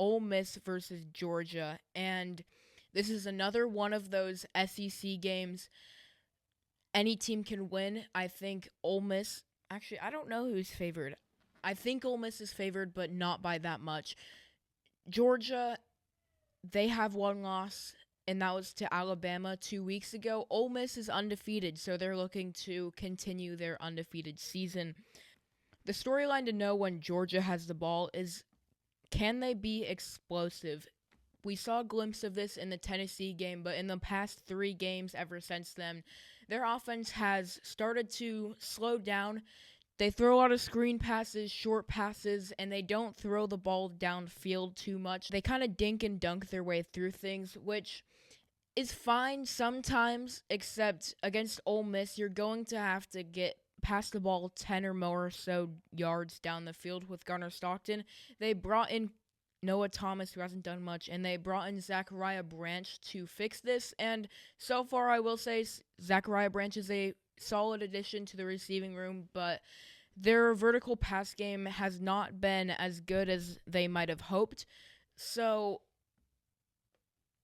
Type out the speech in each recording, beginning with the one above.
Ole Miss versus Georgia. And this is another one of those SEC games any team can win. I think Ole Miss, actually, I don't know who's favored. I think Ole Miss is favored, but not by that much. Georgia, they have one loss, and that was to Alabama 2 weeks ago. Ole Miss is undefeated, so they're looking to continue their undefeated season. The storyline to know when Georgia has the ball is, can they be explosive? We saw a glimpse of this in the Tennessee game, but in the past 3 games ever since then, their offense has started to slow down. They throw a lot of screen passes, short passes, and they don't throw the ball downfield too much. They kind of dink and dunk their way through things, which is fine sometimes, except against Ole Miss, you're going to have to get past the ball 10 or more so yards down the field with Gunnar Stockton. They brought in Noah Thomas, who hasn't done much, and they brought in Zachariah Branch to fix this. And so far, I will say Zachariah Branch is a solid addition to the receiving room, but their vertical pass game has not been as good as they might have hoped. So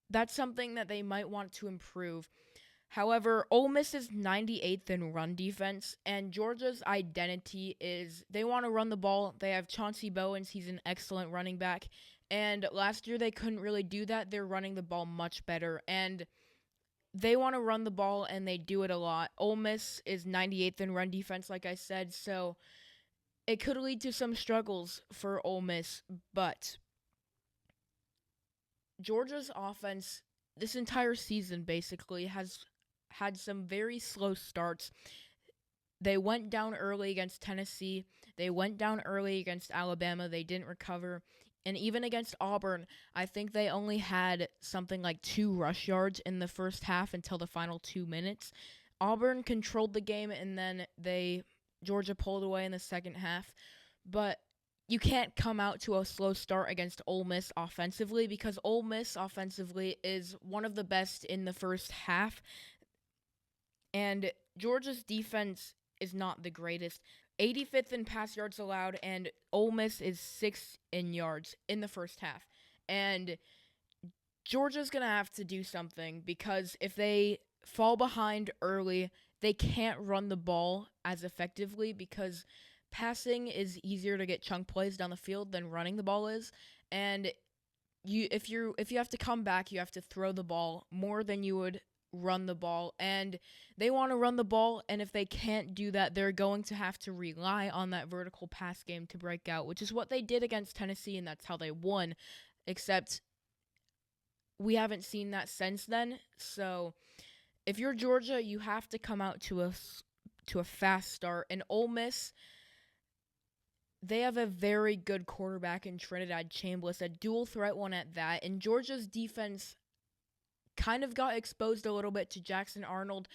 that's something that they might want to improve. However, Ole Miss is 98th in run defense, and Georgia's identity is they want to run the ball. They have Chauncey Bowens. He's an excellent running back. And last year they couldn't really do that. They're running the ball much better. And they want to run the ball, and they do it a lot. Ole Miss is 98th in run defense, like I said, so it could lead to some struggles for Ole Miss. But Georgia's offense this entire season basically has had some very slow starts. They went down early against Tennessee. They went down early against Alabama. They didn't recover. And even against Auburn, I think they only had something like 2 rush yards in the first half until the final 2 minutes. Auburn controlled the game, and then Georgia pulled away in the second half. But you can't come out to a slow start against Ole Miss offensively, because Ole Miss offensively is one of the best in the first half. And Georgia's defense is not the greatest. 85th in pass yards allowed, and Ole Miss is 6th in yards in the first half. And Georgia's going to have to do something, because if they fall behind early, they can't run the ball as effectively, because passing is easier to get chunk plays down the field than running the ball is. And if you have to come back, you have to throw the ball more than you would run the ball, and they want to run the ball, and if they can't do that, they're going to have to rely on that vertical pass game to break out, which is what they did against Tennessee, and that's how they won, except we haven't seen that since then. So if you're Georgia, you have to come out to a fast start. And Ole Miss, they have a very good quarterback in Trinidad Chambliss, a dual threat one at that, and Georgia's defense kind of got exposed a little bit to Jackson Arnold.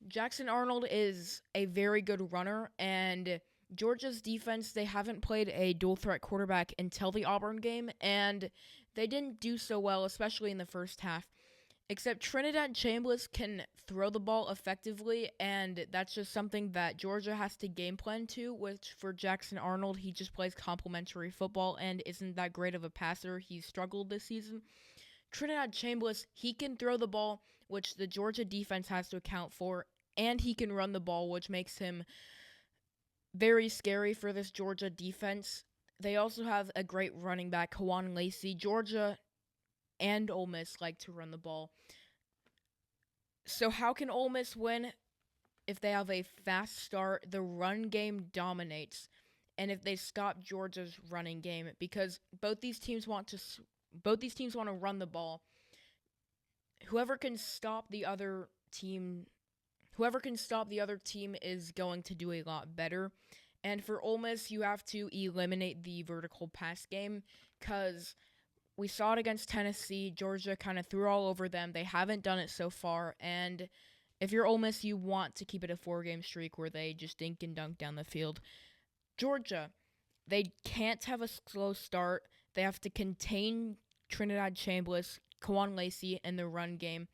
Jackson Arnold is a very good runner, and Georgia's defense, they haven't played a dual threat quarterback until the Auburn game, and they didn't do so well, especially in the first half. Except Trinidad Chambliss can throw the ball effectively, and that's just something that Georgia has to game plan to, which for Jackson Arnold, he just plays complimentary football and isn't that great of a passer. He's struggled this season. Trinidad Chambliss, he can throw the ball, which the Georgia defense has to account for, and he can run the ball, which makes him very scary for this Georgia defense. They also have a great running back, Juan Lacey. Georgia and Ole Miss like to run the ball. So how can Ole Miss win? If they have a fast start, the run game dominates, and if they stop Georgia's running game, because both these teams want to run the ball. Whoever can stop the other team is going to do a lot better. And for Ole Miss, you have to eliminate the vertical pass game, because we saw it against Tennessee. Georgia kind of threw all over them. They haven't done it so far, and if you're Ole Miss, you want to keep it a 4-game streak where they just dink and dunk down the field. Georgia, they can't have a slow start. They have to contain Trinidad Chambliss, Juan Lacey, and the run game.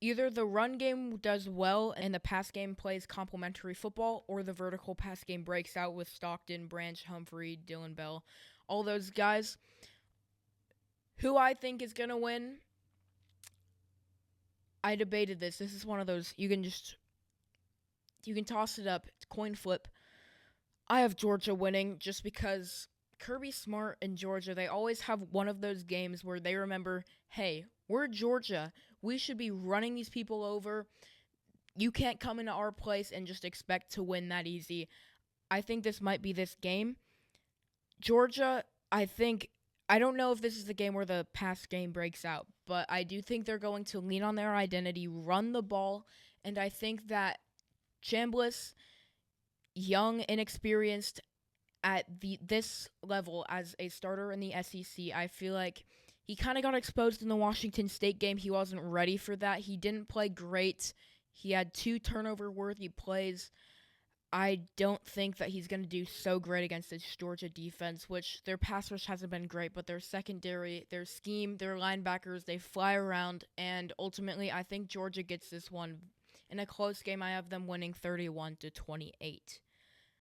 Either the run game does well and the pass game plays complementary football, or the vertical pass game breaks out with Stockton, Branch, Humphrey, Dylan Bell, all those guys. Who I think is going to win? I debated this. This is one of those you can toss it up. It's coin flip. I have Georgia winning just because Kirby Smart and Georgia, they always have one of those games where they remember, hey, we're Georgia. We should be running these people over. You can't come into our place and just expect to win that easy. I think this might be this game. Georgia, I don't know if this is the game where the pass game breaks out, but I do think they're going to lean on their identity, run the ball, and I think that Chambliss, young, inexperienced at this level as a starter in the SEC, I feel like he kind of got exposed in the Washington State game. He wasn't ready for that. He didn't play great. He had 2 turnover-worthy plays. I don't think that he's going to do so great against this Georgia defense, which their pass rush hasn't been great, but their secondary, their scheme, their linebackers, they fly around, and ultimately I think Georgia gets this one. In a close game, I have them winning 31-28.